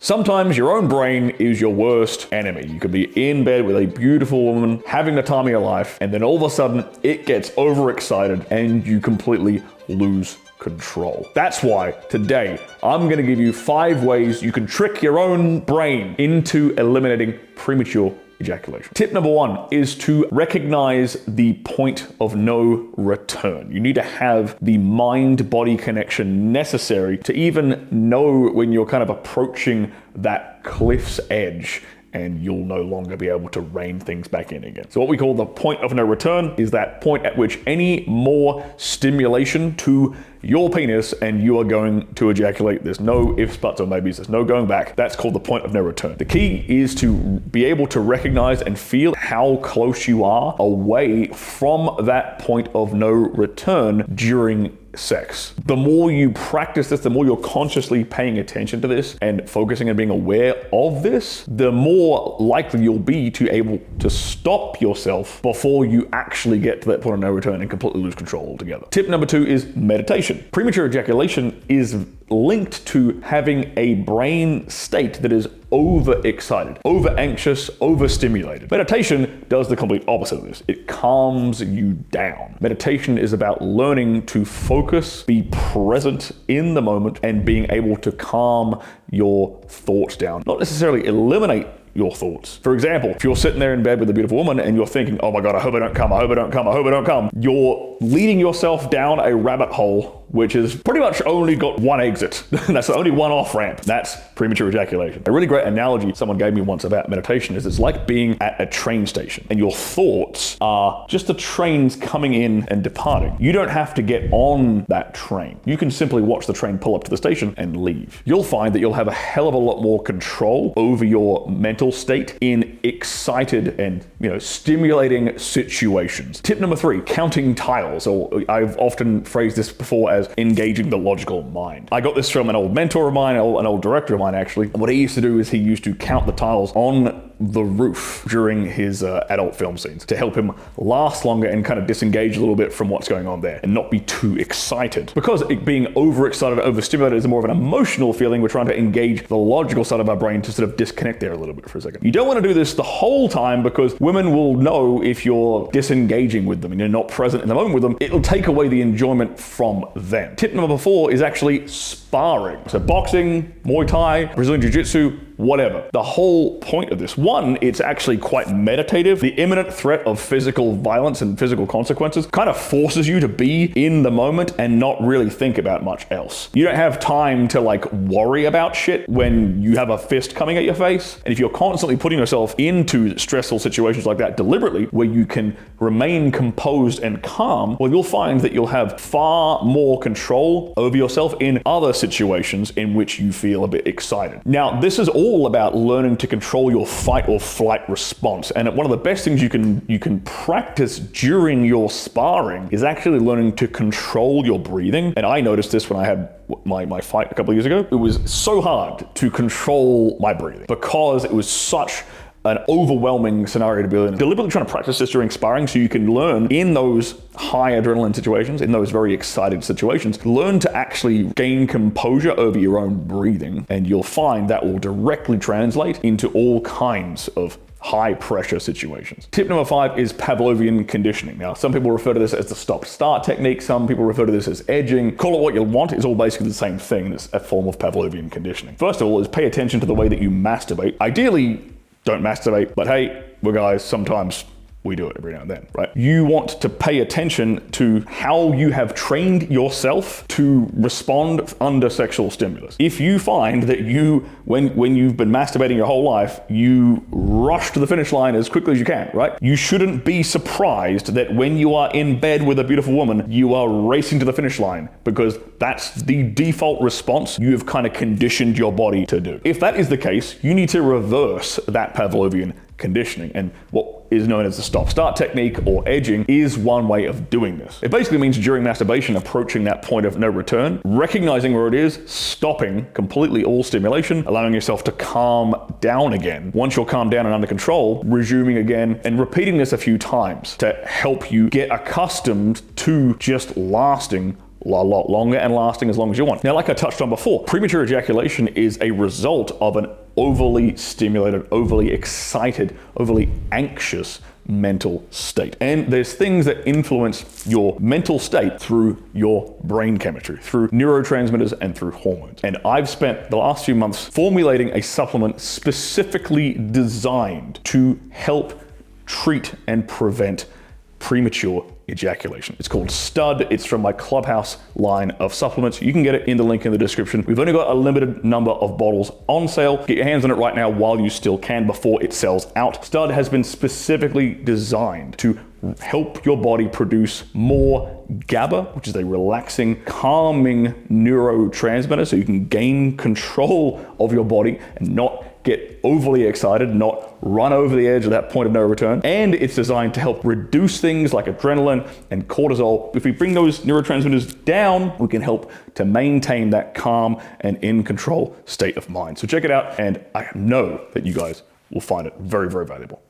Sometimes your own brain is your worst enemy. You could be in bed with a beautiful woman, having the time of your life, and then all of a sudden it gets overexcited and you completely lose control. That's why today I'm going to give you 5 ways you can trick your own brain into eliminating premature ejaculation. Tip number 1 is to recognize the point of no return. You need to have the mind-body connection necessary to even know when you're kind of approaching that cliff's edge and you'll no longer be able to rein things back in again. So what we call the point of no return is that point at which any more stimulation to your penis and you are going to ejaculate. There's no ifs, buts, or maybes. There's no going back. That's called the point of no return. The key is to be able to recognize and feel how close you are away from that point of no return during sex. The more you practice this, the more you're consciously paying attention to this and focusing and being aware of this, the more likely you'll be to able to stop yourself before you actually get to that point of no return and completely lose control altogether. Tip number 2 is meditation. Premature ejaculation is linked to having a brain state that is overexcited, over-anxious, overstimulated. Meditation does the complete opposite of this. It calms you down. Meditation is about learning to focus, be present in the moment, and being able to calm your thoughts down. Not necessarily eliminate your thoughts. For example, if you're sitting there in bed with a beautiful woman and you're thinking, oh my God, I hope I don't come, I hope I don't come, I hope I don't come, you're leading yourself down a rabbit hole which has pretty much only got one exit. That's the only one off ramp. That's premature ejaculation. A really great analogy someone gave me once about meditation is it's like being at a train station and your thoughts are just the trains coming in and departing. You don't have to get on that train. You can simply watch the train pull up to the station and leave. You'll find that you'll have a hell of a lot more control over your mental state in excited and stimulating situations. Tip number 3, counting tiles, or I've often phrased this before as engaging the logical mind. I got this from an old mentor of mine, an old director of mine actually. And what he used to do is he used to count the tiles on the roof during his adult film scenes to help him last longer and kind of disengage a little bit from what's going on there and not be too excited. Because being overexcited, overstimulated is more of an emotional feeling, we're trying to engage the logical side of our brain to sort of disconnect there a little bit for a second. You don't want to do this the whole time because women will know if you're disengaging with them and you're not present in the moment with them. It'll take away the enjoyment from them. Tip number 4 is actually sparring. So boxing, Muay Thai, Brazilian Jiu-Jitsu, whatever. The whole point of this, 1, it's actually quite meditative. The imminent threat of physical violence and physical consequences kind of forces you to be in the moment and not really think about much else. You don't have time to worry about shit when you have a fist coming at your face. And if you're constantly putting yourself into stressful situations like that deliberately, where you can remain composed and calm, well, you'll find that you'll have far more control over yourself in other situations in which you feel a bit excited. Now, this is all about learning to control your fight or flight response. And one of the best things you can practice during your sparring is actually learning to control your breathing. And I noticed this when I had my fight a couple of years ago. It was so hard to control my breathing because it was such an overwhelming scenario to be in. Deliberately trying to practice this during sparring so you can learn in those high adrenaline situations, in those very excited situations, learn to actually gain composure over your own breathing, and you'll find that will directly translate into all kinds of high pressure situations. Tip number 5 is Pavlovian conditioning. Now, some people refer to this as the stop-start technique. Some people refer to this as edging. Call it what you want. It's all basically the same thing. It's a form of Pavlovian conditioning. First of all is pay attention to the way that you masturbate. Ideally, don't masturbate, but hey, we're guys, sometimes we do it every now and then, right? You want to pay attention to how you have trained yourself to respond under sexual stimulus. If you find that when you've been masturbating your whole life, you rush to the finish line as quickly as you can, right? You shouldn't be surprised that when you are in bed with a beautiful woman, you are racing to the finish line, because that's the default response you have kind of conditioned your body to do. If that is the case, you need to reverse that Pavlovian conditioning, and what is known as the stop-start technique or edging is one way of doing this. It basically means during masturbation, approaching that point of no return, recognizing where it is, stopping completely all stimulation, allowing yourself to calm down again. Once you're calmed down and under control, resuming again and repeating this a few times to help you get accustomed to just lasting a lot longer and lasting as long as you want. Now, like I touched on before, premature ejaculation is a result of an overly stimulated, overly excited, overly anxious mental state. And there's things that influence your mental state through your brain chemistry, through neurotransmitters and through hormones. And I've spent the last few months formulating a supplement specifically designed to help treat and prevent premature ejaculation. It's called Stud. It's from my Clubhouse line of supplements. You can get it in the link in the description. We've only got a limited number of bottles on sale. Get your hands on it right now while you still can before it sells out. Stud has been specifically designed to help your body produce more GABA, which is a relaxing, calming neurotransmitter, so you can gain control of your body and not get overly excited, not run over the edge of that point of no return. And it's designed to help reduce things like adrenaline and cortisol. If we bring those neurotransmitters down, we can help to maintain that calm and in control state of mind. So check it out, and I know that you guys will find it very, very valuable.